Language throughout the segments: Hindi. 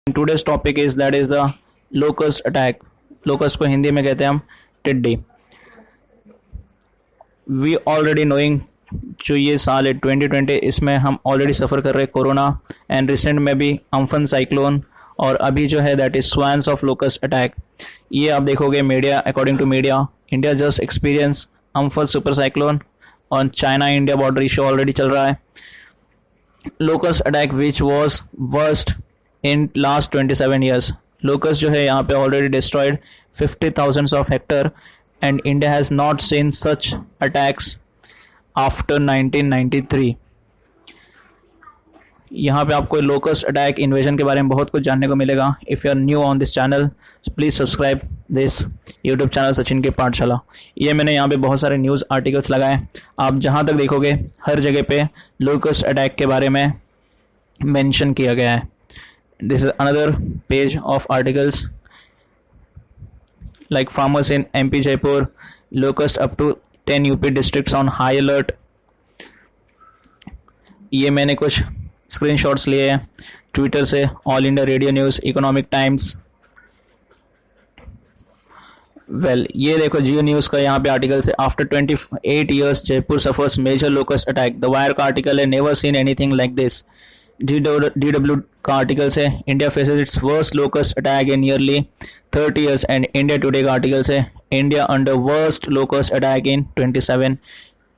Today's topic is that is the locust attack. Locust को हिंदी में कहते हैं हम टिड्डी. We already knowing जो ये साल है 2020 इसमें हम ऑलरेडी सफ़र कर रहे हैं कोरोना एंड रिसेंट में भी अम्फन साइक्लोन और अभी जो है that is swarms of locust attack. ये आप देखोगे media according to media India just experience Amphan super cyclone और China India border issue already चल रहा है. Locust attack which was worst in last 27 years. Locust जो है यहाँ पे already destroyed 50,000 of hectare and India has not seen such attacks after 1993. यहाँ पे आपको लोकस्ट अटैक इन्वेजन के बारे में बहुत कुछ जानने को मिलेगा. If you are new on this channel please subscribe this YouTube channel Sachin की पाठशाला. ये मैंने यहाँ पे बहुत सारे न्यूज़ आर्टिकल्स लगाए. आप जहाँ तक देखोगे हर जगह पे लोकस्ट अटैक के बारे में मेंशन किया गया है. This is another page of articles like farmers in MP Jaipur, locust up to 10 UP districts on high alert. ये मैंने कुछ स्क्रीनशॉट्स लिए हैं ट्विटर से, All India Radio News, Economic Times. Well ये देखो जियो न्यूज़ का यहाँ पे आर्टिकल से after 28 years Jaipur suffers major locust attack. The Wire का आर्टिकल है never seen anything like this. DW का आर्टिकल से India faces its worst locust attack in nearly 30 years and India Today का आर्टिकल से India under worst locust attack in 27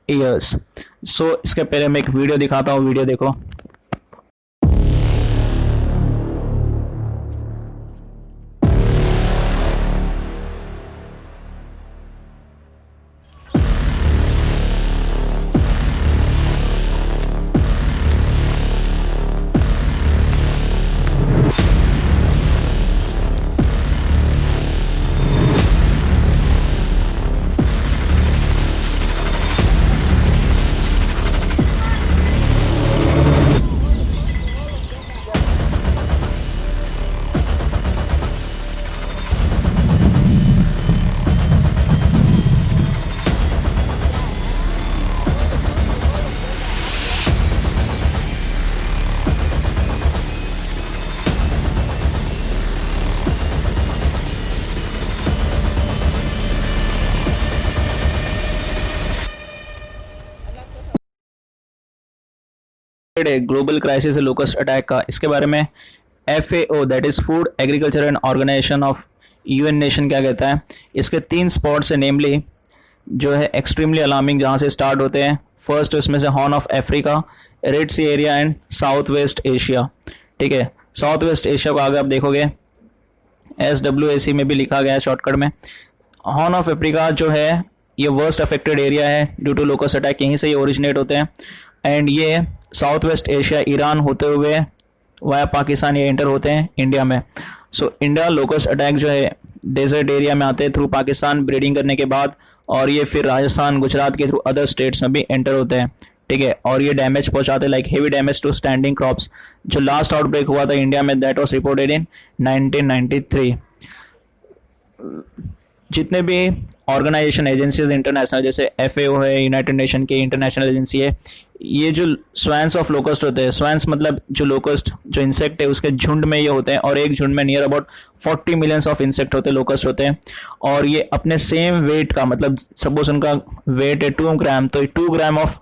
years. So इसके पहले मैं एक वीडियो दिखाता हूँ, वीडियो देखो. ग्लोबल क्राइसिस लोकस्ट अटैक का, इसके बारे में FAO that is food agriculture and organisation of UN nation क्या कहता है. इसके 3 स्पॉट्स है नेमली जो है एक्सट्रीमली अलार्मिंग जहाँ से स्टार्ट होते हैं. फर्स्ट उसमें से Horn of Africa, Red Sea area and South waste Asia. ठीक है, साउथ वेस्ट एशिया को आगे आप देखोगे SWAC में भी लिखा गया है शॉर्टकट में. हॉर्न ऑफ अफ्रीका जो है ये वर्स्ट अफेक्टेड एरिया है ड्यू टू लोकस्ट अटैक, यहीं से ये ओरिजिनेट होते हैं. एंड ये साउथ वेस्ट एशिया ईरान होते हुए वाया पाकिस्तान ये एंटर होते हैं इंडिया में. सो इंडिया लोकस्ट अटैक जो है डेजर्ट एरिया में आते हैं थ्रू पाकिस्तान ब्रीडिंग करने के बाद, और ये फिर राजस्थान गुजरात के थ्रू अदर स्टेट्स में भी एंटर होते हैं. ठीक है, और ये डैमेज पहुंचाते हैं like heavy damage to standing crops. जो लास्ट आउटब्रेक हुआ था इंडिया में दैट वाज रिपोर्टेड इन 1993. जितने भी ऑर्गेनाइजेशन एजेंसीज इंटरनेशनल जैसे FAO है, यूनाइटेड नेशन की इंटरनेशनल एजेंसी है, ये जो स्वान्स ऑफ लोकस्ट होते हैं, स्वान्स मतलब जो लोकस्ट जो इंसेक्ट है उसके झुंड में ये होते हैं, और एक झुंड में near about 40 millions of insect होते हैं, लोकस्ट होते हैं. और ये अपने सेम वेट का मतलब सपोज उनका वेट है 2 ग्राम, तो 2 ग्राम ऑफ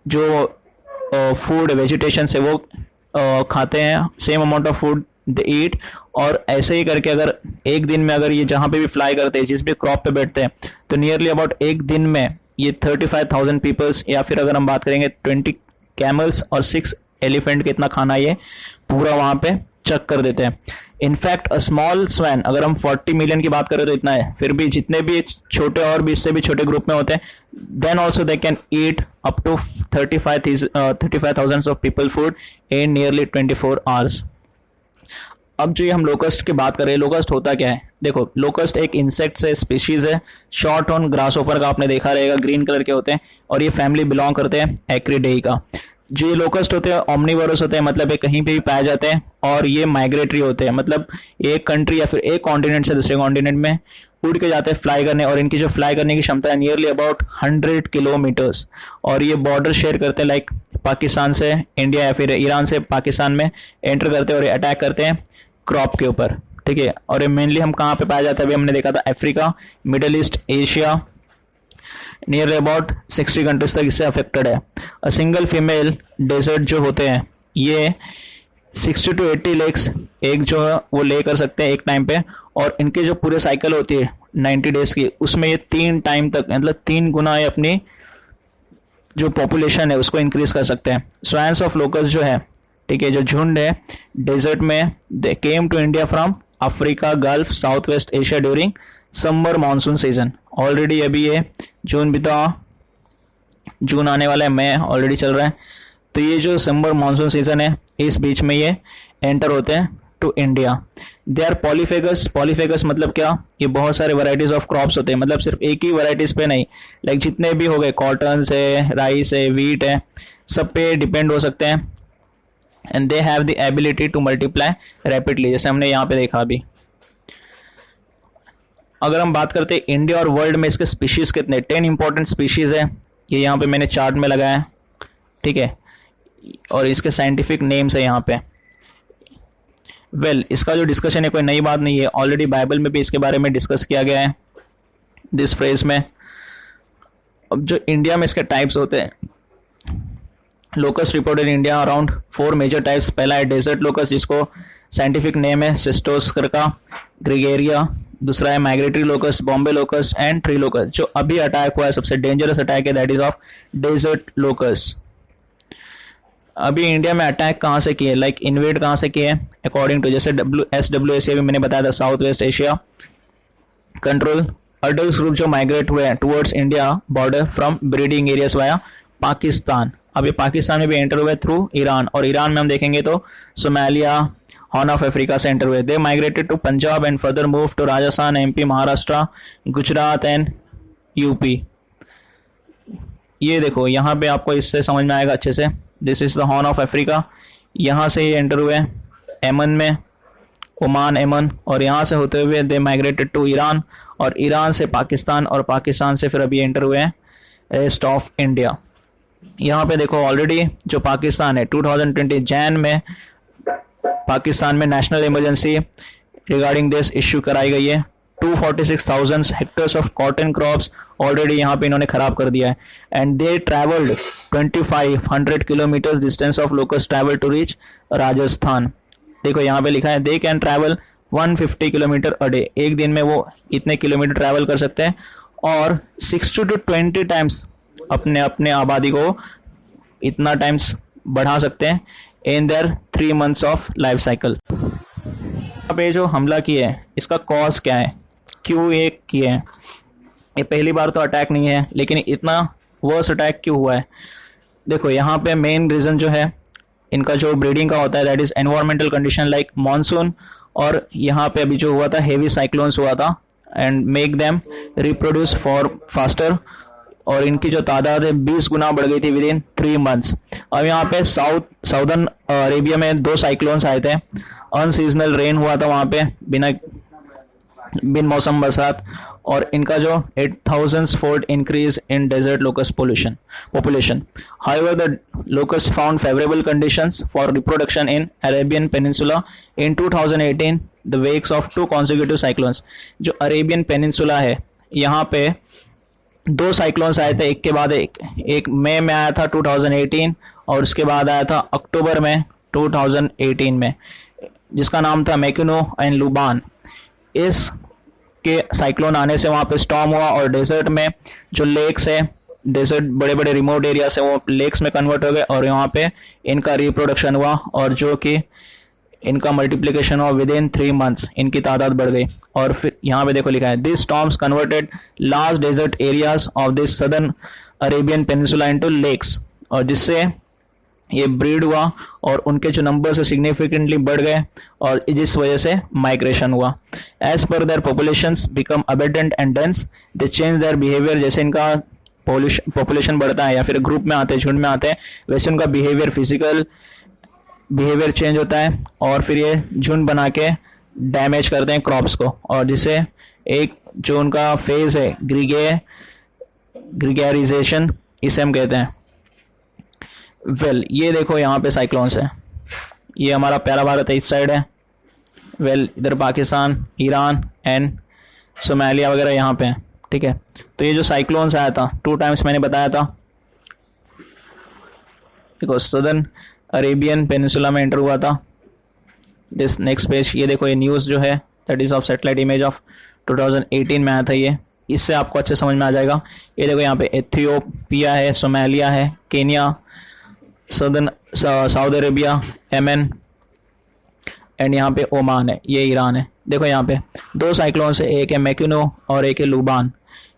जो फूड वेजिटेशन से वो खाते हैं, सेम अमाउंट ऑफ फूड दे ईट. और ऐसे ही करके अगर एक दिन में अगर ये जहाँ पे भी फ्लाई करते हैं, जिस भी क्रॉप पे बैठते हैं, तो नियरली अबाउट एक दिन में ये 35,000 पीपल्स, या फिर अगर हम बात करेंगे 20 कैमल्स और 6 एलिफेंट कितना खाना ये पूरा वहाँ पे चक कर देते हैं. इनफैक्ट अ स्मॉल स्वैन, अगर हम 40 मिलियन की बात करें तो इतना है, फिर भी जितने भी छोटे और भी इससे भी छोटे ग्रुप में होते हैं, then also they can eat up to 35,000 of people food in nearly 24 hours. अब जो ये हम लोकस्ट की बात कर रहे हैं, लोकस्ट होता क्या है? देखो, लोकस्ट एक इंसेक्ट से स्पीशीज है, शॉर्ट ऑन ग्रासहोपर का आपने देखा रहेगा, ग्रीन कलर के होते हैं, और ये फैमिली बिलोंग करते हैं एक्रिडेई का. जो ये लोकस्ट होते हैं ऑमनीवोरस होते हैं, मतलब ये कहीं पे भी पाए जाते हैं, और ये माइग्रेटरी होते हैं, मतलब एक कंट्री या फिर एक कॉन्टिनेंट से दूसरे कॉन्टिनेंट में उड़ के जाते हैं फ्लाई करने, और इनकी जो फ्लाई करने की क्षमता है नियरली अबाउट 100 किलोमीटर्स. और ये बॉर्डर शेयर करते हैं लाइक पाकिस्तान से इंडिया या फिर ईरान से पाकिस्तान में एंटर करते हैं और अटैक करते हैं क्रॉप के ऊपर, ठीक है। और ये मेनली हम कहाँ पे पाया जाता है, अभी हमने देखा था Africa, middle east, Asia, near about 60 countries तक इससे अफेक्टेड है। अ सिंगल फीमेल डेजर्ट जो होते हैं ये 60 to 80 लेग्स एक जो है वो ले कर सकते हैं एक टाइम पे, और इनके जो पूरे साइकिल होती है 90 डेज की, उसमें ये 3 टाइम तक मतलब 3 गुना ये अपनी जो पॉपुलेशन है उसको इंक्रीज कर सकते हैं। स्वैन्स ऑफ लोकस जो है, ठीक है, जो झुंड है डेजर्ट में, they came to India from Africa, gulf, south waste Asia during summer monsoon season. Already अभी ये जून जून आने वाला है, मई ऑलरेडी चल रहा है, तो ये जो समर मानसून सीजन है इस बीच में ये एंटर होते हैं to India. They are polyphagous. Polyphagous मतलब क्या, ये बहुत सारे वैरायटीज ऑफ क्रॉप्स होते हैं, मतलब सिर्फ एक ही वैरायटीज पे नहीं, लाइक जितने भी हो गए, कॉटन है, राइस है, वीट है, सब पे डिपेंड हो सकते हैं। And they have the ability to multiply rapidly, जैसे हमने यहाँ पे देखा अभी। अगर हम बात करते हैं इंडिया और वर्ल्ड में इसके स्पीशीज कितने, 10 इंपॉर्टेंट स्पीशीज है, ये यहाँ पे मैंने चार्ट में लगाया है, ठीक है, और इसके साइंटिफिक नेम्स है यहाँ पे। इसका जो डिस्कशन है कोई नई बात नहीं है, ऑलरेडी बाइबल में भी इसके बारे में डिस्कस किया गया है दिस फ्रेज में। अब जो इंडिया में इसके टाइप्स होते हैं, locust reported India around 4 major types. पहला है डेजर्ट लोकस, जिसको साइंटिफिक नेम है सिस्टोस्कर्का ग्रिगेरिया। दूसरा है migratory locust, Bombay locust and tree locust. जो अभी अटैक हुआ है, सबसे डेंजरस अटैक है, that is of desert locust. अभी इंडिया में अटैक कहाँ से किए, लाइक इन्वेड कहाँ से किए, अकॉर्डिंग टू जैसे SWAC भी मैंने बताया था, south west Asia control adult group जो माइग्रेट हुए हैं towards India border from breeding areas via Pakistan. अभी पाकिस्तान में भी एंटर हुए थ्रू ईरान, और ईरान में हम देखेंगे तो सोमालिया, हॉर्न ऑफ अफ्रीका से एंटर हुए। They migrated to Punjab and further move to Rajasthan, MP, Maharashtra, Gujarat and UP। ये देखो यहाँ पे आपको इससे समझ में आएगा अच्छे से, this is the horn of Africa. यहाँ से ये एंटर हुए एमन में, ओमान, एमन, और यहाँ से होते हुए दे माइग्रेटेड टू ईरान, और ईरान से पाकिस्तान, और पाकिस्तान से फिर अभी एंटर हुए हैं रेस्ट ऑफ इंडिया। यहाँ पे देखो ऑलरेडी जो पाकिस्तान है 2020 जैन में पाकिस्तान में national emergency regarding this issue कराई गई है। 246,000 hectares of cotton crops already यहाँ पे इन्होंने खराब कर दिया है। And they travelled 2500 kilometres distance of locust travel to reach Rajasthan. देखो यहाँ पे लिखा है they can travel 150 kilometre a day. एक दिन में वो इतने किलोमीटर ट्रैवल कर सकते हैं, और 60 to 20 टाइम्स अपने आबादी को इतना टाइम्स बढ़ा सकते हैं in their 3 months of life cycle. अब ये जो हमला किए हैं इसका कॉज क्या है, क्यों ये किए हैं? ये पहली बार तो अटैक नहीं है, लेकिन इतना वर्स अटैक क्यों हुआ है? देखो यहाँ पे मेन रीज़न जो है इनका जो ब्रीडिंग का होता है, that is environmental condition like monsoon, और यहाँ पे अभी जो हुआ था हेवी साइक्लोन्स हुआ था, and make them reproduce for faster, और इनकी जो तादाद है 20 गुना बढ़ गई थी विद इन 3 months। अब यहाँ पे साउदर्न अरेबिया में 2 साइक्लोन्स आए थे, अनसीजनल रेन हुआ था वहाँ पे बिन मौसम बरसात, और इनका जो 8,000-fold increase in desert locust population. However, the locust found favorable conditions for reproduction in Arabian Peninsula in 2018, the wakes of 2 consecutive cyclones. जो अरेबियन पेनिनसुला है यहाँ पे 2 साइक्लोन्स आए थे एक के बाद एक मई में आया था 2018, और उसके बाद आया था अक्टूबर में 2018 में, जिसका नाम था मैकिनो एंड लुबान। इस के साइक्लोन आने से वहाँ पे स्टॉर्म हुआ, और डेजर्ट में जो लेक्स है, डेजर्ट बड़े बड़े रिमोट एरिया से वो लेक्स में कन्वर्ट हो गए, और यहाँ पे इनका रिप्रोडक्शन हुआ, और जो कि इनका मल्टीप्लिकेशन हुआ विद इन 3 months, इनकी तादाद बढ़ गई। और फिर यहाँ पे देखो लिखा है this storms converted large desert areas of this southern Arabian peninsula into lakes, और जिससे ये ब्रीड हुआ और उनके जो नंबर से सिग्निफिकेंटली बढ़ गए, और जिस वजह से माइग्रेशन हुआ। As per their populations become abundant and dense, they change their behaviour. जैसे इनका पॉपुलेशन बढ़ता है या फिर ग्रुप में आते हैं, झुंड में आते हैं, वैसे उनका बिहेवियर, फिजिकल बिहेवियर चेंज होता है, और फिर ये झुंड बना के डैमेज करते हैं क्रॉप्स को, और जिसे एक जो उनका फेज है ग्रिगेराइजेशन, इसे हम कहते हैं। ये देखो यहाँ पे साइक्लोन्स है, ये हमारा प्यारा भारत है, इस साइड है, वेल इधर पाकिस्तान, ईरान एंड सोमालिया वगैरह यहाँ पे हैं, ठीक है। तो ये जो साइक्लोन्स आया था 2 टाइम्स मैंने बताया था, देखो सदर्न अरेबियन पेनिनसुला में एंटर हुआ था। दिस नेक्स्ट पेज, ये देखो ये न्यूज़ जो है that is of satellite image of 2018 में आया था ये, इससे आपको अच्छे समझ में आ जाएगा। ये देखो यहाँ पे एथियोपिया है, सोमालिया है, Kenya, southern Saudi Arabia, Yemen and यहाँ पे ओमान है, ये ईरान है। देखो यहाँ पे 2 साइक्लोन है, एक है मैक्यूनो और एक है लूबान।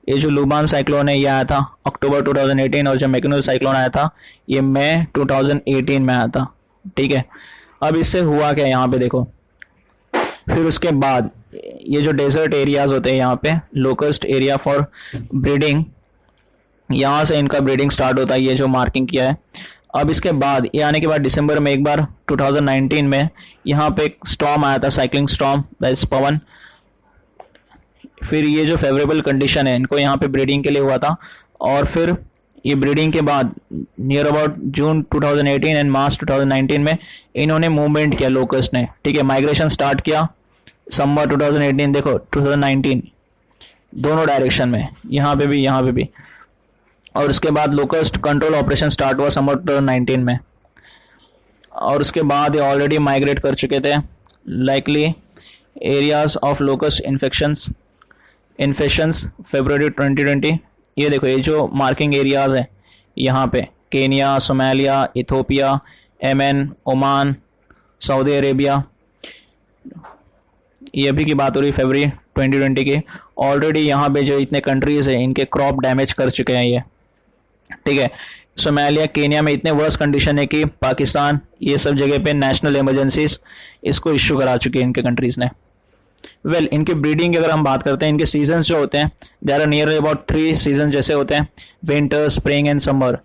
ये जो लूबान साइक्लोन है ये आया था अक्टूबर 2018 और जो मैक्यूनो साइक्लोन आया था ये मई 2018 में आया था, ठीक है। अब इससे हुआ क्या यहाँ पे देखो, फिर उसके बाद ये जो डेजर्ट एरियाज होते हैं यहाँ पे लोकस्ट एरिया फॉर ब्रीडिंग, यहाँ से इनका ब्रीडिंग स्टार्ट होता है, ये जो मार्किंग किया है। अब इसके बाद ये आने के बाद दिसंबर में एक बार 2019 में यहाँ पे एक स्टॉर्म आया था, साइक्लिंग स्टॉर्म दैट इज पवन। फिर ये जो फेवरेबल कंडीशन है इनको यहाँ पे ब्रीडिंग के लिए हुआ था, और फिर ये ब्रीडिंग के बाद नियर अबाउट जून 2018 एंड मार्च 2019 में इन्होंने मूवमेंट किया लोकस्ट ने, ठीक है, माइग्रेशन स्टार्ट किया समर 2018, देखो 2019 दोनों डायरेक्शन में, यहाँ पे भी यहाँ पे भी। और उसके बाद लोकस्ट कंट्रोल ऑपरेशन स्टार्ट हुआ समर 2019 में, और उसके बाद ये ऑलरेडी माइग्रेट कर चुके थे। Likely areas of locust infections फरवरी 2020, ये देखो ये जो मार्किंग एरियाज है यहाँ पे Kenya, Somalia, Ethiopia, Yemen, Oman, Saudi Arabia, ये अभी की बात हो रही फरवरी 2020 की। ऑलरेडी यहाँ पे जो इतने कंट्रीज हैं इनके क्रॉप डैमेज कर चुके हैं ये, ठीक है। सोमालिया, केनिया में इतने वर्स कंडीशन है कि पाकिस्तान ये सब जगह पे नेशनल इमरजेंसीज इसको इश्यू करा चुके हैं इनके कंट्रीज ने। वेल इनके ब्रीडिंग की अगर हम बात करते हैं, इनके सीजन्स जो होते हैं there are near about 3 season जैसे होते हैं, विंटर, स्प्रिंग एंड समर।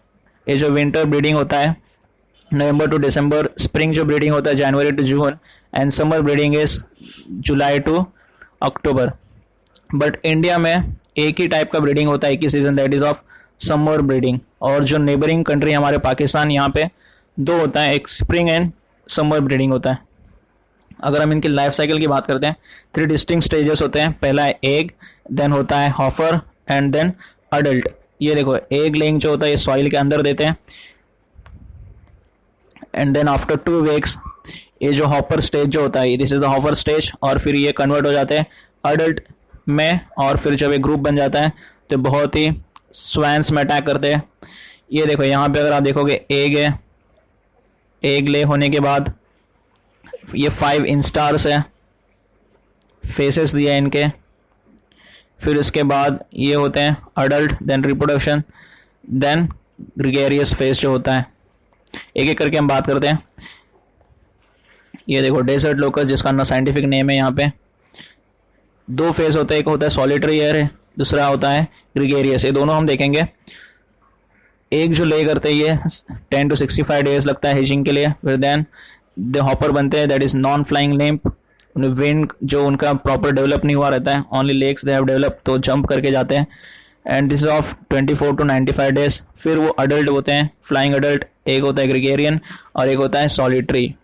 ये जो विंटर ब्रीडिंग होता है नवंबर टू दिसंबर, स्प्रिंग जो ब्रीडिंग होता है January to June, and summer breeding is July to October. But India में एक ही टाइप का ब्रीडिंग होता है, एक ही season, that is of summer breeding. और जो नेबरिंग कंट्री हमारे पाकिस्तान, यहाँ पे 2 होता है, एक स्प्रिंग एंड समर ब्रीडिंग होता है। अगर हम इनकी लाइफ साइकिल की बात करते हैं 3 डिस्टिंक्ट स्टेजेस होते हैं, पहला है एग, देन होता है हॉफर एंड देन अडल्ट। ये देखो एग लेइंग जो होता है ये सॉइल के अंदर देते हैं, एंड देन आफ्टर 2 वीक्स ये जो हॉपर स्टेज जो होता है this is the hopper stage, और फिर ये कन्वर्ट हो जाते हैं अडल्ट में, और फिर जब एक ग्रुप बन जाता है तो बहुत ही स्वैंस में अटैक करते हैं। ये देखो यहाँ पे अगर आप देखोगे एग है, एग ले होने के बाद ये 5 इंस्टार्स है, फेसेस दिया है इनके। फिर उसके बाद ये होते हैं adult, then reproduction, then gregarious phase जो होता है। एक एक करके हम बात करते हैं। ये देखो डेजर्ट लोकस जिसका ना साइंटिफिक नेम है, यहाँ पे 2 फेज होते हैं, एक होता है सॉलिटरी एयर है, दूसरा होता है ग्रेगेरियस। ये दोनों हम देखेंगे। एक जो ले करते हैं ये 10 to 65 डेज लगता है हेजिंग के लिए, फिर देन द हॉपर बनते हैं, that is non flying limp. Wing जो उनका प्रॉपर डेवलप नहीं हुआ रहता है, only legs they have develop, तो जंप करके जाते हैं, and this is of 24 to 95 days. फिर वो अडल्ट होते हैं, फ्लाइंग अडल्ट, एक होता है ग्रेगेरियन और एक होता है solitary.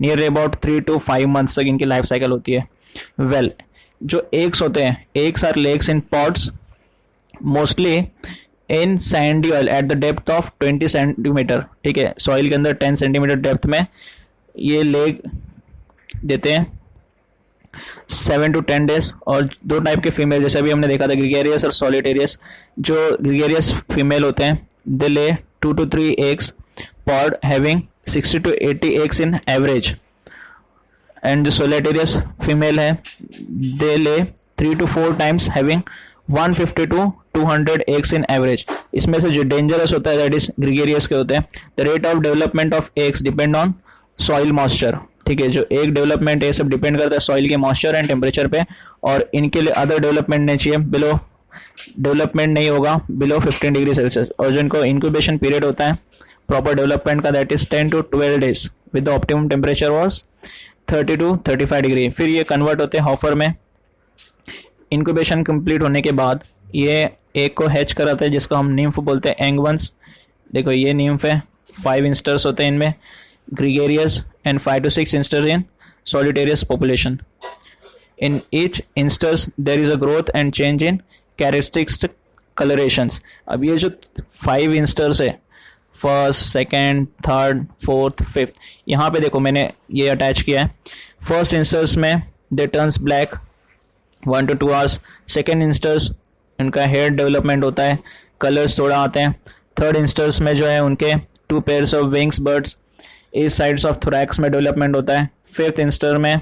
Near about 3 to 5 months तक इनकी लाइफ साइकिल होती है। वेल जो एग्स होते हैं, eggs are legs in pots mostly in sandy oil at the depth of 20 centimetre, ठीक है, सॉइल के अंदर 10 सेंटीमीटर डेप्थ में ये लेग देते हैं 7 to 10 डेज। और 2 टाइप के फीमेल, जैसे अभी हमने देखा था ग्रेगेरियस और सॉलिटेरियस। जो ग्रेगेरियस फीमेल होते हैं दे ले 2 to 3 eggs pod having 60 to 80 eggs in average, and जो सोलिटेरियस फीमेल है दे ले 3 to 4 times having 150 to 200 eggs in average. इसमें से जो डेंजरस होता है दैट इज ग्रेगेरियस के होते हैं। The rate of development of eggs depend on soil moisture, ठीक है, जो एग डेवलपमेंट ये सब डिपेंड करता है सॉइल के मॉइस्चर एंड टेम्परेचर पे, और इनके लिए अदर डेवलपमेंट नहीं चाहिए, बिलो डेवलपमेंट नहीं होगा बिलो 15 डिग्री सेल्सियस। और जो इनको इंक्यूबेशन पीरियड होता है प्रॉपर डेवलपमेंट का that is 10 to 12 days with the optimum temperature was 30 to 35 degree. फिर ये कन्वर्ट होते हैं हॉफर में। इंक्यूबेशन कंप्लीट होने के बाद ये एक को हैच कराते हैं जिसको हम निम्फ बोलते हैं, एंग वंस। देखो ये निम्फ है, 5 इंस्टर्स होते हैं इनमें gregarious, and 5 to 6 instar in solitarious population. In each instance there is a growth and change in characteristic colorations. अब ये जो 5 इंस्टर्स है, first, second, third, fourth, fifth, यहाँ पे देखो मैंने ये अटैच किया है. फर्स्ट इंस्टर्स में they turns black 1 to 2 hours. Second instars उनका हेयर डेवलपमेंट होता है, कलर्स थोड़ा आते हैं. थर्ड इंस्टर्स में जो है उनके 2 pairs ऑफ विंग्स बर्ड्स इस साइड्स ऑफ थोरैक्स में डेवलपमेंट होता है. फिफ्थ इंस्टर में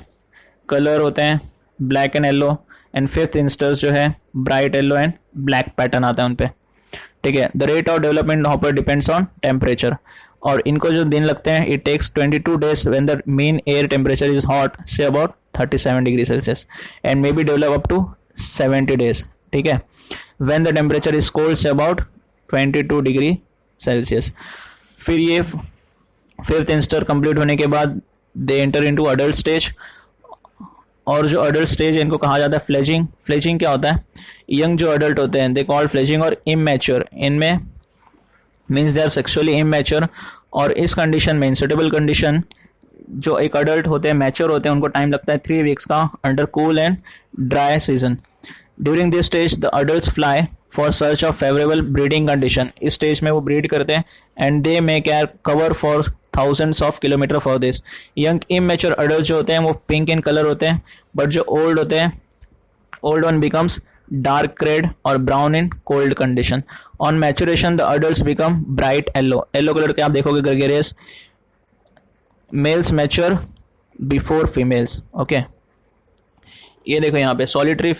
कलर होते हैं black and yellow, and fifth instars जो है bright yellow and black pattern आता है उन पे. ठीक है. The rate of development hopper depends on temperature. और इनको जो दिन लगते हैं, it takes 22 days when the mean air temperature is hot से about 37 degree Celsius and may be develop up to 70 days. ठीक है. When the temperature is cold से अबाउट 22 डिग्री सेल्सियस. फिर ये फिफ्थ इंस्टर कंप्लीट होने के बाद they enter into adult stage. और जो अडल्ट स्टेज है इनको कहा जाता है फ्लेजिंग. फ्लेजिंग क्या होता है? यंग जो अडल्ट होते हैं दे कॉल्ड फ्लेजिंग और इमैच्योर. इनमें means they are sexually immature. और इस कंडीशन में, इन सुटेबल कंडीशन, जो एक अडल्ट होते हैं मैच्योर होते हैं उनको टाइम लगता है 3 weeks का under cool and dry season. During this stage the adults fly for search of favourable breeding condition. इस स्टेज में वो ब्रीड करते हैं and they may care cover for thousands of kilometer for this. Young immature adult जो होते हैं वो पिंक इन कलर होते हैं, बट जो ओल्ड होते हैं, old one becomes dark red और brown in cold condition. On maturation the adults become bright yellow. Yellow colour के आप देखोगे gregarious. Males mature before females. Okay, ये देखो यहाँ पे सॉलिटरी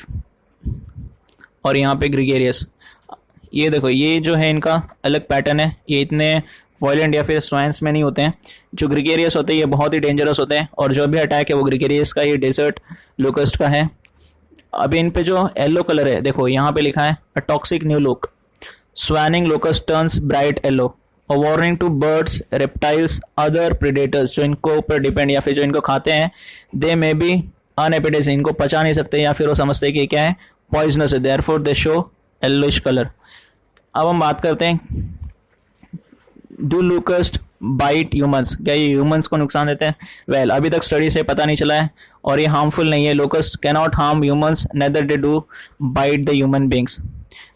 और यहाँ पे ग्रेगेरियस. ये देखो ये जो है इनका अलग पैटर्न है. ये इतने वायलेंट या फिर स्वाइन्स में नहीं होते हैं. जो ग्रेगेरियस होते हैं ये बहुत ही डेंजरस होते हैं, और जो भी अटैक है वो ग्रेगेरियस का, ये डेजर्ट लोकस्ट का है. अभी इन पे जो येलो कलर है देखो यहाँ पे लिखा है a toxic new look. Swarming locust turns bright yellow. A warning to birds, reptiles, other predators जो इनको ऊपर डिपेंड या फिर जो इनको खाते हैं, दे मे बी अनएपेटाइजिंग, इनको पचा नहीं सकते या फिर वो समझते हैं कि क्या है, पॉइजनस है, therefore they show yellowish colour. अब हम बात करते हैं डू लोकस्ट बाइट ह्यूमंस. क्या ये ह्यूमंस को नुकसान देते हैं? वेल अभी तक स्टडी से पता नहीं चला है और ये हार्मफुल नहीं है. Locust can not harm humans, neither they do bite the human beings.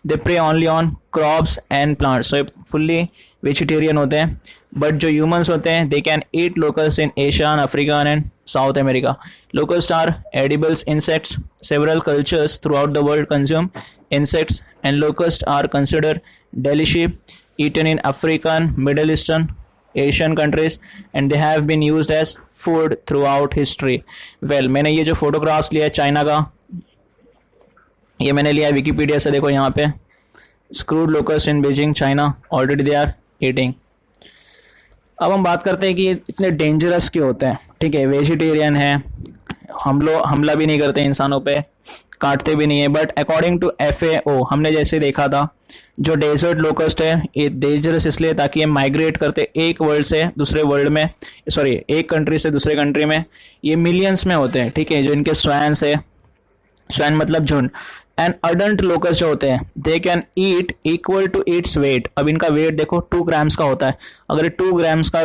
They prey only on crops and plants. So ये फुल्ली वेजिटेरियन होते हैं. बट जो ह्यूमंस होते हैं they can eat locust in Asia, Africa and South America. Locust are edibles insects. Several cultures throughout the world consume insects, and locusts are considered delicious, eaten in African, Middle Eastern, Asian countries, and they have been used as food throughout history. Well, मैंने ये जो फोटोग्राफ्स लिया है चाइना का, ये मैंने लिया है विकीपीडिया से. देखो यहाँ पे screwed locust in Beijing China, already they are eating. अब हम बात करते हैं कि ये इतने डेंजरस क्यों होते हैं. ठीक है, वेजिटेरियन है, हमला भी नहीं करते इंसानों पे, काटते भी नहीं है. बट अकॉर्डिंग टू FAO, हमने जैसे देखा था, जो डेजर्ट लोकस्ट है ये डेंजरस इसलिए ताकि ये माइग्रेट करते एक वर्ल्ड से दूसरे वर्ल्ड में, सॉरी एक कंट्री से दूसरे कंट्री में. ये मिलियंस में होते हैं. ठीक है, जो इनके स्वैन्स है, स्वैन मतलब झुंड. एंड अडल्ट लोकस्ट जो होते हैं they can eat equal to its weight. अब इनका वेट देखो 2 grams का होता है. अगर 2 grams का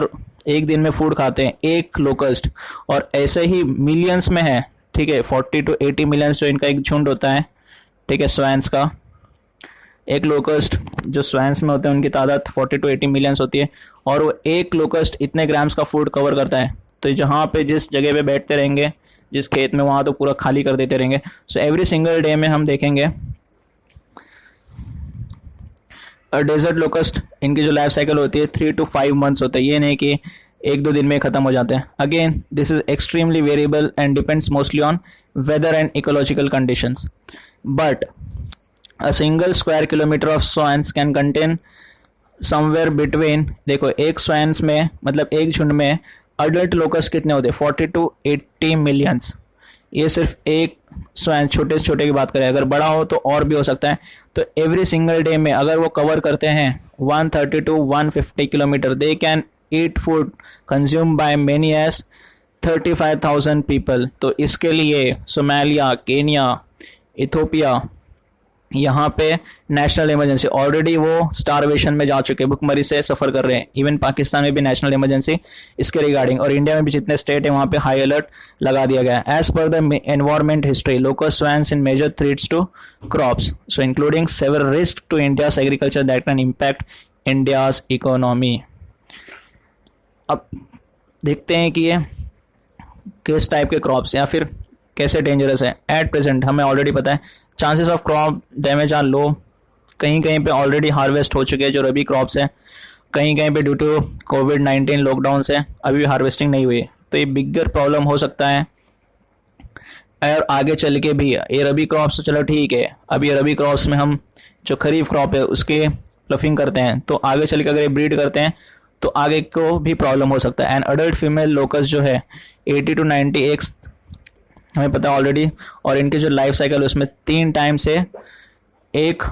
एक दिन में फूड खाते हैं एक लोकस्ट, और ऐसे ही मिलियंस में है. ठीक है, 40 to 80 मिलियंस जो इनका एक झुंड होता है. ठीक है, स्वैन्स का. एक लोकस्ट जो स्वैन्स में होते हैं उनकी तादाद 40 to 80 मिलियंस होती है, और वो एक लोकस्ट इतने ग्राम्स का फूड कवर करता है. तो जहाँ पे जिस जगह पे बैठते रहेंगे, जिस खेत में, वहाँ तो पूरा खाली कर देते रहेंगे. सो एवरी सिंगल डे में हम देखेंगे डेजर्ट लोकस्ट, इनकी जो लाइफ साइकिल होती है 3 to 5 months होता है. ये नहीं कि 1-2 दिन में ख़त्म हो जाते हैं. Again this is extremely variable and depends mostly on weather and ecological conditions. But a single square kilometre of swarms can contain somewhere between, देखो एक स्वैन्स में मतलब एक झुंड में अडल्ट लोकस्ट कितने होते हैं? 40 to 80 मिलियंस. ये सिर्फ एक स्वैन छोटे से छोटे की बात करें, अगर बड़ा हो तो और भी हो सकता है. तो एवरी सिंगल डे में अगर वो कवर करते हैं 130 to 150 kilometre, they can eat food consumed by many as 35,000 people. तो इसके लिए सोमालिया, केनिया, इथोपिया, यहाँ पे नेशनल इमरजेंसी, ऑलरेडी वो स्टारवेशन में जा चुके, भुखमरी से सफ़र कर रहे हैं। इवन पाकिस्तान में भी नेशनल इमरजेंसी इसके रिगार्डिंग, और इंडिया में भी जितने स्टेट है वहाँ पे हाई अलर्ट लगा दिया गया है। As per the environment history, locust swarms in major threats to crops, so including several risk to India's agriculture that can impact India's economy. अब देखते हैं कि ये किस टाइप के क्रॉप्स या फिर कैसे डेंजरस है। एट प्रेजेंट हमें ऑलरेडी पता है chances of crop damage are low. कहीं कहीं पे ऑलरेडी हार्वेस्ट हो चुके हैं जो रबी क्रॉप्स हैं, कहीं कहीं पे ड्यू टू कोविड-19 लॉकडाउन से अभी भी हार्वेस्टिंग नहीं हुई है, तो ये बिगर प्रॉब्लम हो सकता है। और आगे चल के भी ये रबी क्रॉप्स तो चलो ठीक है, अभी रबी क्रॉप्स में हम जो खरीफ क्रॉप है उसके प्लफिंग करते हैं, तो आगे चल के अगर ये ब्रीड करते हैं तो आगे को भी प्रॉब्लम हो सकता है। एंड अडल्ट फीमेल लोकस जो है 80 to 90 एग्स हमें पता है ऑलरेडी, और इनके जो लाइफ साइकिल है उसमें 3 टाइम से एक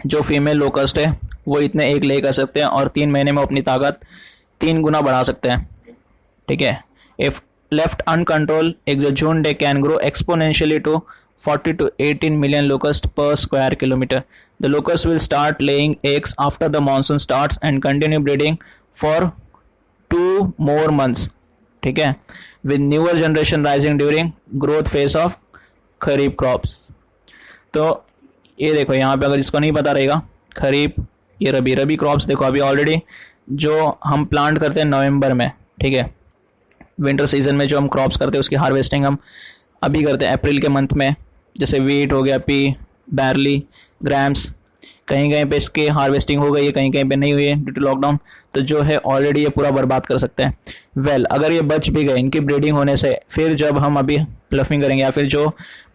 जो फीमेल लोकस्ट है वो इतने एग ले कर सकते हैं और 3 महीने में अपनी ताकत 3 गुना बढ़ा सकते हैं। ठीक है, इफ लेफ्ट अनकंट्रोल एक जो झुंड है can grow exponentially to 40 to 18 million locusts per square kilometer. The locusts will start laying eggs after the monsoon starts and continue breeding for 2 more months. ठीक है, with newer generation rising during growth phase of kharif crops. तो ये देखो यहाँ पे अगर इसको नहीं पता रहेगा, खरीफ ये रबी क्रॉप्स देखो अभी ऑलरेडी जो हम प्लांट करते हैं नवंबर में, ठीक है, विंटर सीजन में जो हम क्रॉप्स करते हैं उसकी हार्वेस्टिंग हम अभी करते हैं अप्रैल के मंथ में, जैसे वीट हो गया, पी, बैरली, ग्राम्स, कहीं कहीं पे इसकी हार्वेस्टिंग हो गई है, कहीं कहीं पे नहीं हुई है ड्यू टू लॉकडाउन, तो जो है ऑलरेडी ये पूरा बर्बाद कर सकते हैं। वेल अगर ये बच भी गए इनकी ब्रीडिंग होने से, फिर जब हम अभी प्लफिंग करेंगे या फिर जो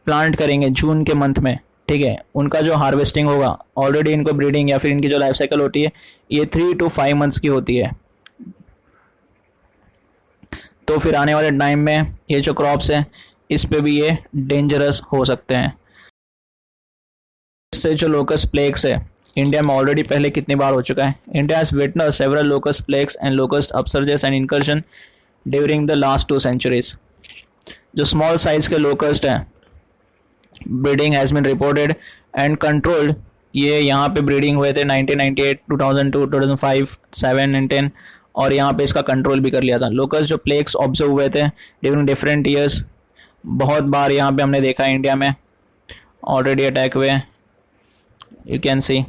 प्लांट करेंगे जून के मंथ में, ठीक है, उनका जो हार्वेस्टिंग होगा ऑलरेडी इनको ब्रीडिंग या फिर इनकी जो लाइफ साइकिल होती है ये 3 to 5 मंथ्स की होती है। तो फिर आने वाले टाइम में ये जो क्रॉप्स हैं इस पे भी ये डेंजरस हो सकते हैं। इससे जो लोकस प्लेग्स है इंडिया में ऑलरेडी पहले कितनी बार हो चुका है। India has witnessed several locust plagues and locust upsurges and incursion during the last 2 centuries। जो स्मॉल साइज के लोकस्ट हैं breeding has been reported and controlled, ये यहाँ पे ब्रीडिंग हुए थे 1998, 2002, 2005, 7 and 10, और यहाँ पे इसका कंट्रोल भी कर लिया था। लोकस जो प्लेग्स ऑब्जर्व हुए थे ड्यूरिंग डिफरेंट ईयर्स, बहुत बार यहाँ पे हमने देखा है इंडिया में ऑलरेडी अटैक हुए, यू कैन सी।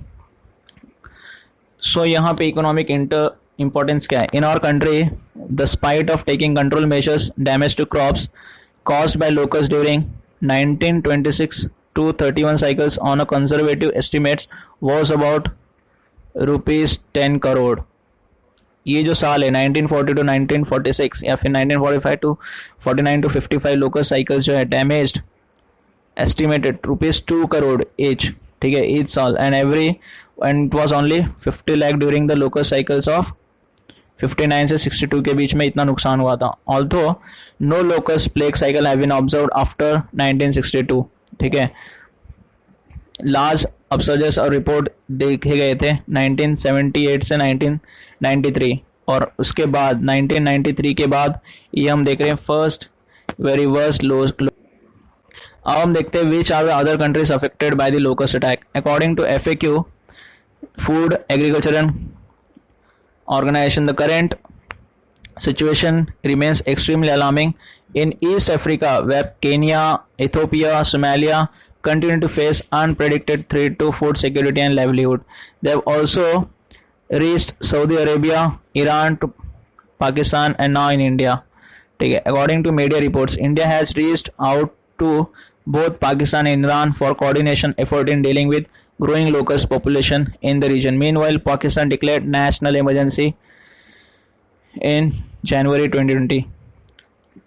सो यहाँ पे इकोनॉमिक इम्पोर्टेंस क्या है in our country, the spite of taking control measures damage to crops caused by locusts during 1926 to 31 cycles on a conservative estimates was about rupees 10 crore। ये जो साल है 1940 to 1946 या फिर 1945 to 49 to 55 लोकस साइकिल्स जो है डैमेज्ड एस्टिमेटेड ₹2 crore each, ठीक है, ईच साल, and it was only 50 lakh during the locus cycles of 59 से 62 के बीच में इतना नुकसान हुआ था। Although no locust plague cycle have been observed after 1962, ठीक है, लार्ज अपसर्जेस और रिपोर्ट देखे गए थे 1978 से 1993, और उसके बाद 1993 के बाद ये हम देख रहे हैं फर्स्ट वेरी वर्स्ट लो। अब हम देखते हैं which are the other countries affected by the locust attack. According to FAQ food agriculture and organization, the current situation remains extremely alarming in East Africa, where Kenya, Ethiopia, Somalia continue to face unpredicted threat to food security and livelihood. They have also reached Saudi Arabia, Iran, to Pakistan, and now in India. Okay. According to media reports, India has reached out to both Pakistan and Iran for coordination effort in dealing with growing locust population in the region. Meanwhile, Pakistan declared national emergency in January 2020.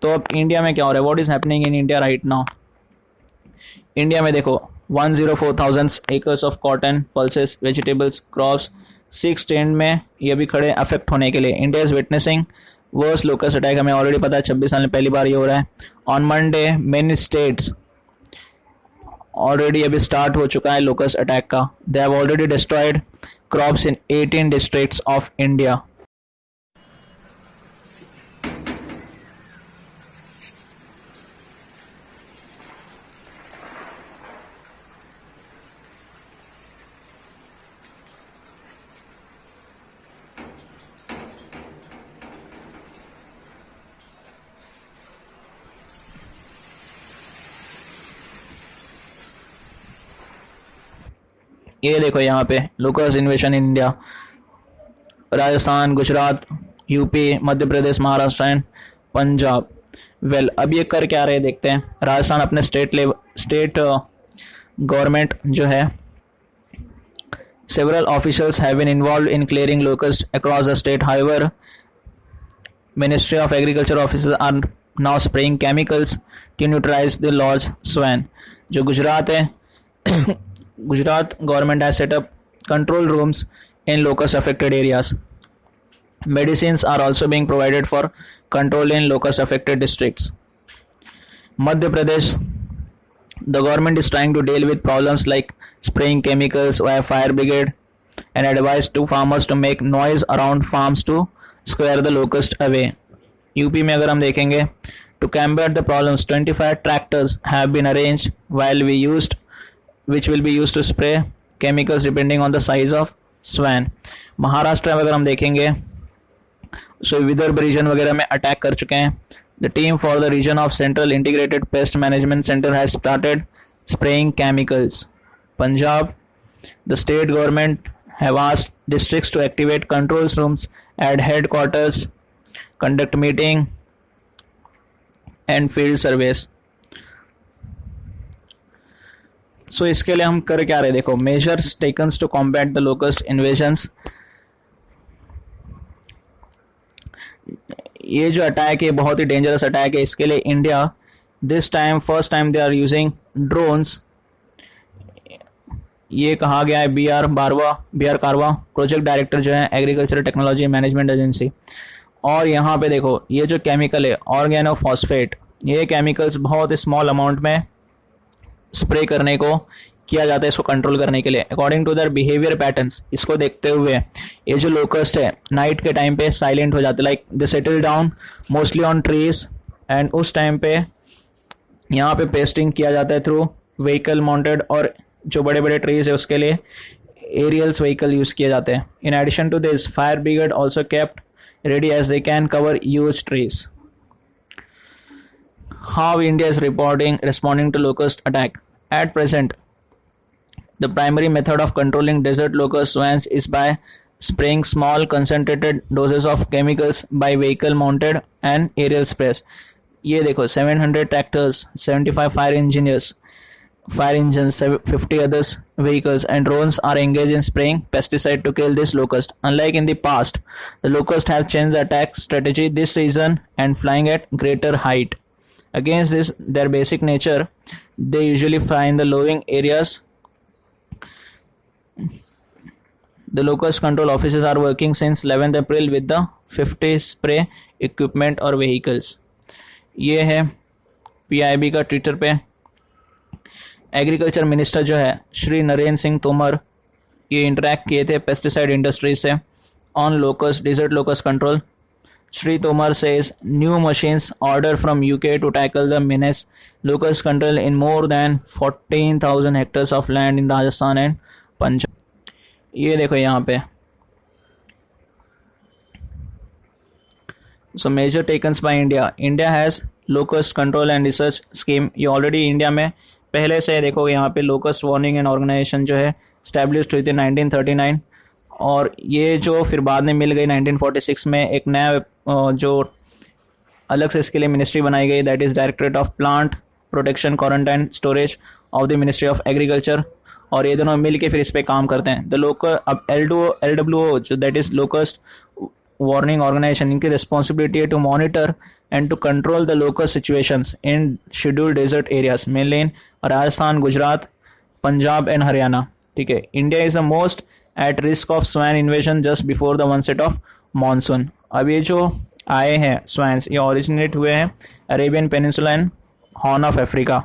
तो अब इंडिया में क्या हो रहा है, what is happening in India right now. India में देखो 104,000 acres of cotton, pulses, vegetables, crops 6 state में ये भी खड़े अफेक्ट होने के लिए। India is witnessing worst locust attack, हमें ऑलरेडी पता है 26 साल में पहली बार ये हो रहा है। On Monday many states already अभी स्टार्ट हो चुका है लोकस्ट अटैक का। They have already destroyed crops in 18 districts of India. ये देखो यहाँ पे locust इन्वेशन in India, Rajasthan, Gujarat, UP, Madhya Pradesh, Maharashtra and Punjab. Well अब ये कर क्या रहे देखते हैं। राजस्थान अपने स्टेट गवर्नमेंट जो है, several officials have been involved in clearing locusts across the state. However, Ministry of Agriculture officers are now spraying chemicals to neutralize the large swan. जो गुजरात है Gujarat government has set up control rooms in locust affected areas. Medicines are also being provided for control in locust affected districts. Madhya Pradesh, the government is trying to deal with problems like spraying chemicals via fire brigade and advised to farmers to make noise around farms to square the locust away. UP में अगर हम देखेंगे, to combat the problems 25 tractors have been arranged which will be used to spray chemicals depending on the size of swan. Maharashtra में अगर हम देखेंगे, so विदर्भ रीजन वगैरह में अटैक कर चुके हैं. The team for the region of Central Integrated Pest Management Center has started spraying chemicals. Punjab, the state government have asked districts to activate control rooms at headquarters, conduct meeting and field surveys. So इसके लिए हम कर क्या रहे देखो, measures taken to combat the locust invasions. ये जो अटैक है बहुत ही डेंजरस अटैक है. इसके लिए India this time first time they are using drones. ये कहा गया है B R Karwa project director जो है एग्रीकल्चर टेक्नोलॉजी मैनेजमेंट एजेंसी. और यहाँ पे देखो ये जो केमिकल है ऑर्गेनोफॉस्फेट, ये केमिकल्स बहुत स्मॉल अमाउंट में स्प्रे करने को किया जाता है इसको कंट्रोल करने के लिए. According to their behaviour patterns, इसको देखते हुए ये जो लोकस्ट है नाइट के टाइम पे साइलेंट हो जाते, like they settle down mostly on trees and उस टाइम पे यहाँ पे पेस्टिंग किया जाता है थ्रू व्हीकल माउंटेड, और जो बड़े बड़े ट्रीज है उसके लिए एरियल्स व्हीकल यूज किए जाते हैं. In addition to this fire brigade also kept ready as they can cover huge trees. How India is responding to locust attack. At present, the primary method of controlling desert locust swans is by spraying small concentrated doses of chemicals by vehicle mounted and aerial sprays. ये देखो 700 tractors, 75 fire engines, 50 others vehicles and drones are engaged in spraying pesticide to kill this locust. Unlike in the past, the locust have changed the attack strategy this season and flying at greater height. Against this, their basic nature, they usually fly in the lowing areas. The locust control officers are working since 11th April with the 50 spray equipment और vehicles. ये है PIB का ट्विटर पे. एग्रीकल्चर मिनिस्टर जो है श्री नरेंद्र सिंह तोमर, ये इंटरेक्ट किए थे पेस्टिसाइड इंडस्ट्री से on locust desert locust control. Shri Tomar says new machines ordered from UK to tackle the menace locust control in more than 14,000 hectares of land in Rajasthan and Punjab. ये देखो यहाँ पे so measure taken by India. India has locust control and research scheme. ये ऑलरेडी इंडिया में पहले से देखो यहाँ पे लोकस्ट वार्निंग एंड ऑर्गेनाइजेशन जो है स्टैब्लिश्ड हुई थी 1939, और ये जो फिर बाद में मिल गई 1946 में एक नया जो अलग से इसके लिए मिनिस्ट्री बनाई गई, that is directorate of plant protection quarantine storage of the ministry of agriculture. और ये दोनों मिल के फिर इस पर काम करते हैं. द लोकल अब LWO जो that is locust warning organisation, इनकी रिस्पॉन्सिबिलिटी है to monitor and to control the locust situations in scheduled desert areas mainly in Rajasthan, Gujarat, Punjab and Haryana. ठीक है. India is the most at risk of swan invasion just before the onset of monsoon. अब ये जो आए हैं swans, ये originate हुए हैं Arabian peninsula and Horn of Africa.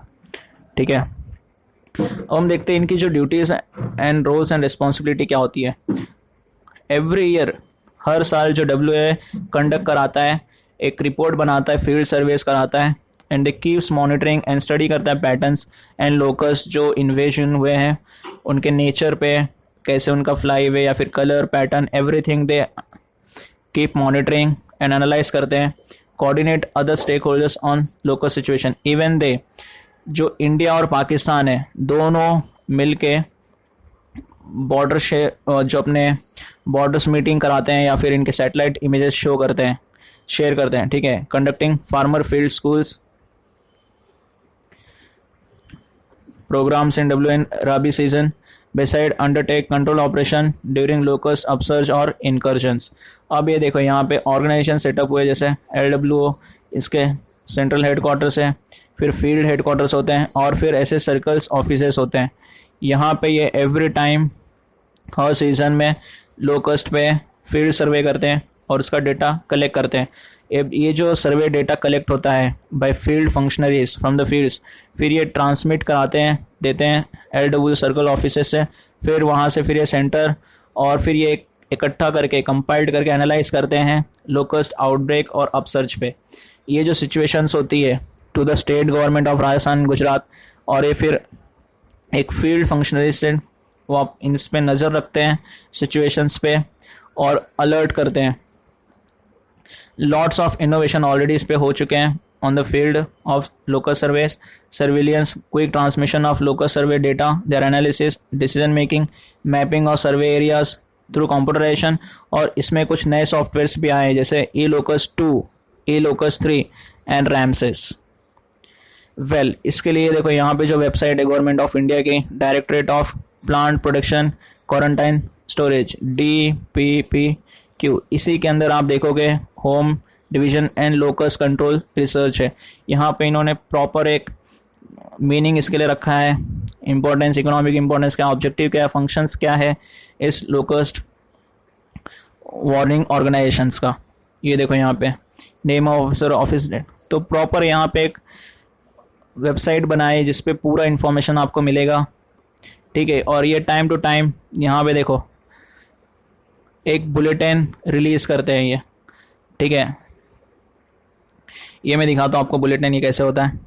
ठीक है. अब हम देखते हैं इनकी जो duties and roles and responsibility क्या होती है. एवरी ईयर, हर साल जो WA कंडक्ट कराता है, एक रिपोर्ट बनाता है, फील्ड सर्वेस कराता है, and they keeps monitoring and study करता है पैटर्न्स एंड लोकस्ट जो इन्वेजन हुए हैं उनके नेचर पे, कैसे उनका फ्लाई वे या फिर colour pattern, everything they keep monitoring and analyse करते हैं. Coordinate other stakeholders on local situation. Even they जो इंडिया और पाकिस्तान है दोनों मिलके बॉर्डर जो अपने बॉर्डर्स मीटिंग कराते हैं या फिर इनके सैटेलाइट इमेजेस शो करते हैं, शेयर करते हैं, ठीक है। Conducting farmer field schools programs in WN Rabi season. Beside undertake control operation during locust upsurge और incursions. अब ये देखो यहाँ पे ऑर्गेनाइजेशन सेटअप हुए, जैसे LWO इसके सेंट्रल हेडक्वार्टर्स है, फिर फील्ड हेडक्वार्टर्स होते हैं और फिर ऐसे सर्कल्स ऑफिसेस होते हैं। यहाँ पे ये एवरी टाइम हर सीज़न में लोकस्ट पे फील्ड सर्वे करते हैं और उसका डेटा कलेक्ट करते हैं। ये जो सर्वे डेटा कलेक्ट होता है by field functionaries from the fields, फिर ये ट्रांसमिट कराते हैं, देते हैं LW सर्कल ऑफिसेस से, फिर वहाँ से फिर ये सेंटर और फिर ये इकट्ठा करके कंपाइल्ड करके एनालाइज करते हैं लोकस्ट आउटब्रेक और अपसर्च पे। ये जो सिचुएशंस होती है to the state government of Rajasthan Gujarat, और ये फिर एक फील्ड फंक्शनरी से वो आप इस पे नज़र रखते हैं सिचुएशंस पे और अलर्ट करते हैं। लॉट्स ऑफ इनोवेशन ऑलरेडी इस पे हो चुके हैं on the field of local surveys, surveillance, quick transmission of local survey data, their analysis, decision making, mapping of survey areas through computerisation. और इसमें कुछ नए सॉफ्टवेयर्स भी आए हैं जैसे E-Locus 2, E-Locus 3 and Ramsay's. Well, इसके लिए देखो यहाँ पे जो वेबसाइट है गवर्नमेंट ऑफ इंडिया की, directorate of plant production quarantine storage DPPQ, इसी के अंदर आप देखोगे home division and locus control research है। यहाँ पे इन्होंने प्रॉपर एक मीनिंग इसके लिए रखा है, इंपॉर्टेंस, इकोनॉमिक इंपॉर्टेंस क्या, ऑब्जेक्टिव क्या है, फंक्शंस क्या है इस लोकस्ट वार्निंग ऑर्गेनाइजेशंस का। ये देखो यहाँ पे name of officer, office date, तो प्रॉपर यहाँ पे एक वेबसाइट बनाई जिस पे पूरा इन्फॉर्मेशन आपको मिलेगा, ठीक है। और ये टाइम टू टाइम यहाँ पे देखो एक बुलेटिन रिलीज करते हैं ये, ठीक है। ये मैं दिखाता हूँ आपको बुलेटिन ये कैसे होता है।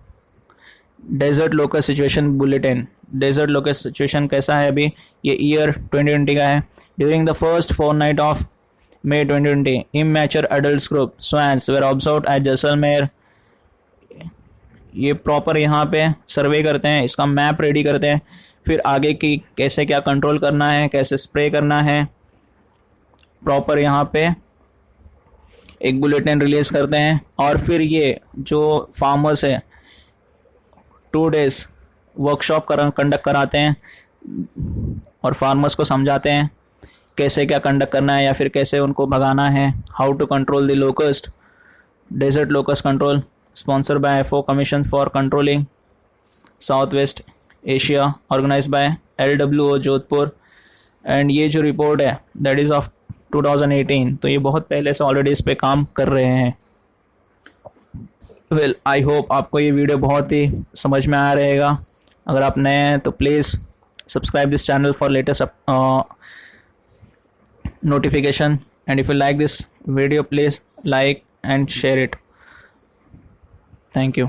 Desert locust situation bulletin, desert locust situation कैसा है अभी, ये ईयर 2020 का है। During the first fortnight of May 2020, immature adults group swans were observed at Jaisalmer. ये प्रॉपर यहाँ पे सर्वे करते हैं, इसका मैप रेडी करते हैं, फिर आगे की कैसे क्या कंट्रोल करना है, कैसे स्प्रे करना है, प्रॉपर यहाँ पे एक बुलेटिन रिलीज करते हैं। और फिर ये जो फार्मर्स है 2 days वर्कशॉप कंडक्ट कराते हैं और फार्मर्स को समझाते हैं कैसे क्या कंडक्ट करना है या फिर कैसे उनको भगाना है। How to control the locust, desert locust control, sponsored by FO commission for controlling south waste Asia, organise by LWO Jodhpur. And ये जो रिपोर्ट है दैट इज़ ऑफ 2018, तो ये बहुत पहले से ऑलरेडी इस पे काम कर रहे हैं। वेल, आई होप आपको ये वीडियो बहुत ही समझ में आ रहेगा। अगर आप नए हैं तो please subscribe this channel for latest notification, and if you like this video please like and share it. Thank you.